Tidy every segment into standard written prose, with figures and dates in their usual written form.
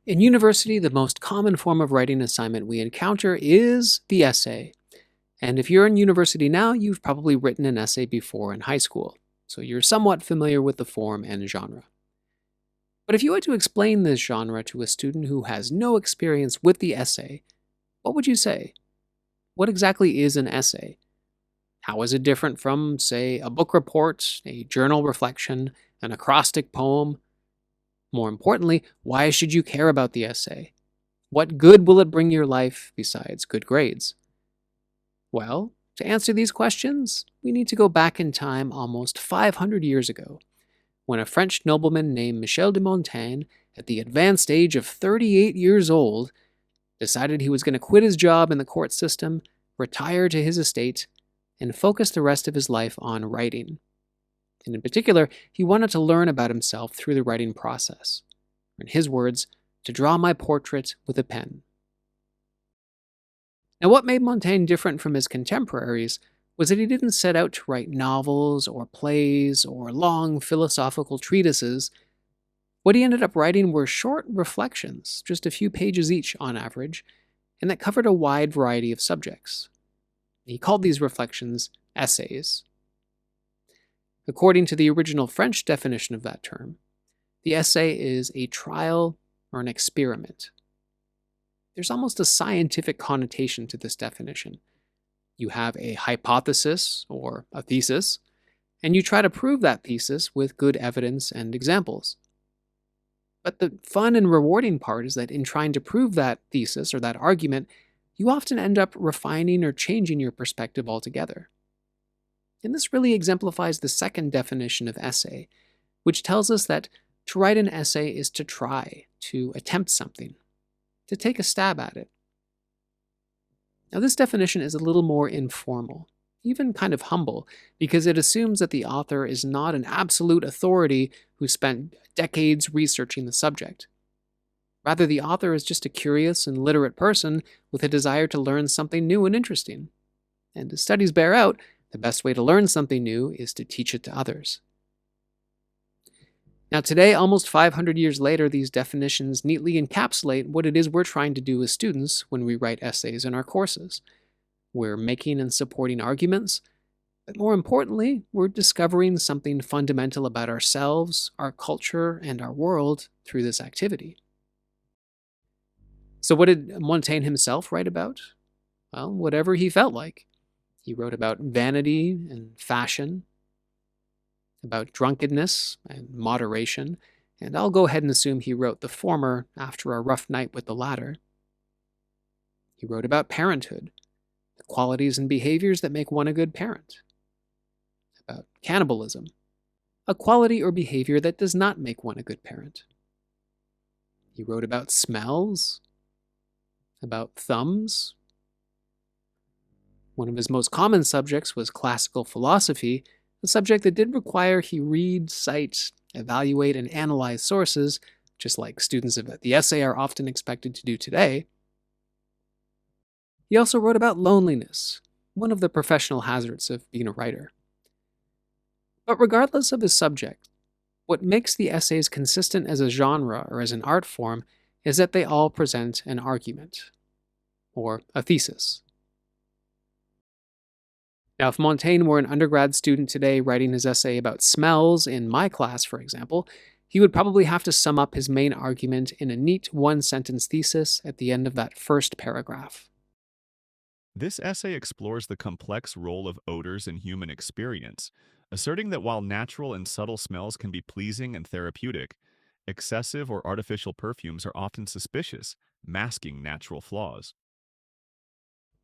In university, the most common form of writing assignment we encounter is the essay. And if you're in university now, you've probably written an essay before in high school, so you're somewhat familiar with the form and genre. But if you had to explain this genre to a student who has no experience with the essay, what would you say? What exactly is an essay? How is it different from, say, a book report, a journal reflection, an acrostic poem? More importantly, why should you care about the essay? What good will it bring your life besides good grades? Well, to answer these questions, we need to go back in time almost 500 years ago, when a French nobleman named Michel de Montaigne, at the advanced age of 38 years old, decided he was going to quit his job in the court system, retire to his estate, and focus the rest of his life on writing. And in particular, he wanted to learn about himself through the writing process. In his words, to draw my portrait with a pen. Now, what made Montaigne different from his contemporaries was that he didn't set out to write novels or plays or long philosophical treatises. What he ended up writing were short reflections, just a few pages each on average, and that covered a wide variety of subjects. He called these reflections essays. According to the original French definition of that term, the essay is a trial or an experiment. There's almost a scientific connotation to this definition. You have a hypothesis or a thesis, and you try to prove that thesis with good evidence and examples. But the fun and rewarding part is that in trying to prove that thesis or that argument, you often end up refining or changing your perspective altogether. And this really exemplifies the second definition of essay, which tells us that to write an essay is to try, to attempt something, to take a stab at it. Now, this definition is a little more informal, even kind of humble, because it assumes that the author is not an absolute authority who spent decades researching the subject. Rather, the author is just a curious and literate person with a desire to learn something new and interesting. And as studies bear out, the best way to learn something new is to teach it to others. Now today, almost 500 years later, these definitions neatly encapsulate what it is we're trying to do as students when we write essays in our courses. We're making and supporting arguments, but more importantly, we're discovering something fundamental about ourselves, our culture, and our world through this activity. So what did Montaigne himself write about? Well, whatever he felt like. He wrote about vanity and fashion, about drunkenness and moderation, and I'll go ahead and assume he wrote the former after a rough night with the latter. He wrote about parenthood, the qualities and behaviors that make one a good parent. About cannibalism, a quality or behavior that does not make one a good parent. He wrote about smells, about thumbs. One of his most common subjects was classical philosophy, a subject that did require he read, cite, evaluate, and analyze sources, just like students of the essay are often expected to do today. He also wrote about loneliness, one of the professional hazards of being a writer. But regardless of his subject, what makes the essays consistent as a genre or as an art form is that they all present an argument, or a thesis. Now, if Montaigne were an undergrad student today writing his essay about smells in my class, for example, he would probably have to sum up his main argument in a neat one-sentence thesis at the end of that first paragraph. This essay explores the complex role of odors in human experience, asserting that while natural and subtle smells can be pleasing and therapeutic, excessive or artificial perfumes are often suspicious, masking natural flaws.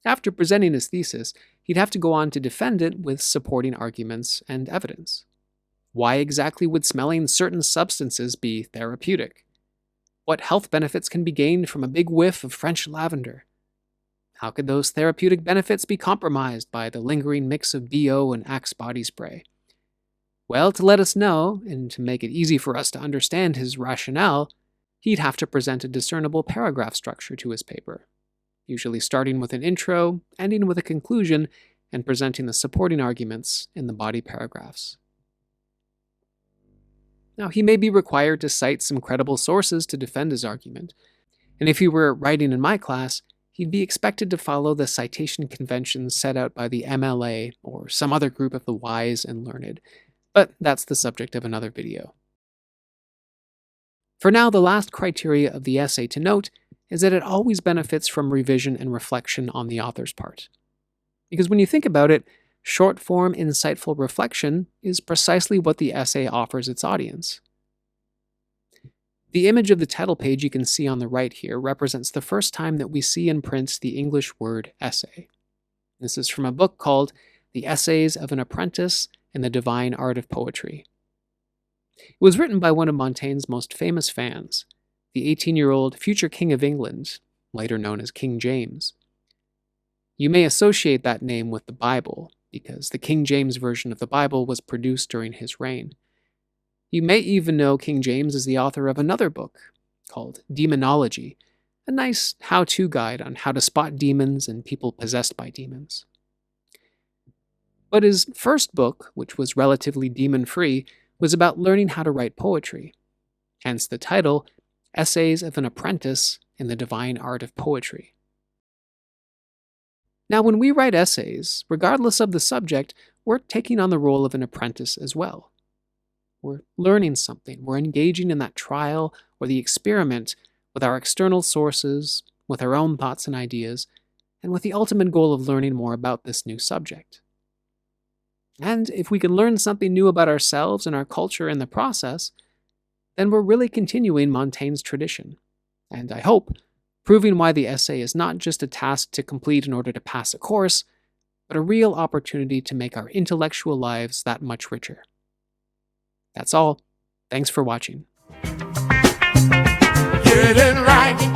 After presenting his thesis, he'd have to go on to defend it with supporting arguments and evidence. Why exactly would smelling certain substances be therapeutic? What health benefits can be gained from a big whiff of French lavender? How could those therapeutic benefits be compromised by the lingering mix of BO and Axe body spray? Well, to let us know, and to make it easy for us to understand his rationale, he'd have to present a discernible paragraph structure to his paper, usually starting with an intro, ending with a conclusion, and presenting the supporting arguments in the body paragraphs. Now, he may be required to cite some credible sources to defend his argument, and if he were writing in my class, he'd be expected to follow the citation conventions set out by the MLA or some other group of the wise and learned, but that's the subject of another video. For now, the last criteria of the essay to note is that it always benefits from revision and reflection on the author's part. Because when you think about it, short-form, insightful reflection is precisely what the essay offers its audience. The image of the title page you can see on the right here represents the first time that we see in print the English word essay. This is from a book called The Essays of an Apprentice in the Divine Art of Poetry. It was written by one of Montaigne's most famous fans, the 18-year-old future King of England, later known as King James. You may associate that name with the Bible, because the King James Version of the Bible was produced during his reign. You may even know King James as the author of another book called Demonology, a nice how-to guide on how to spot demons and people possessed by demons. But his first book, which was relatively demon-free, was about learning how to write poetry, hence the title, Essays of an Apprentice in the Divine Art of Poetry. Now, when we write essays, regardless of the subject, we're taking on the role of an apprentice as well. We're learning something. We're engaging in that trial or the experiment with our external sources, with our own thoughts and ideas, and with the ultimate goal of learning more about this new subject. And if we can learn something new about ourselves and our culture in the process, then we're really continuing Montaigne's tradition. And I hope, proving why the essay is not just a task to complete in order to pass a course, but a real opportunity to make our intellectual lives that much richer. That's all. Thanks for watching. Get it right.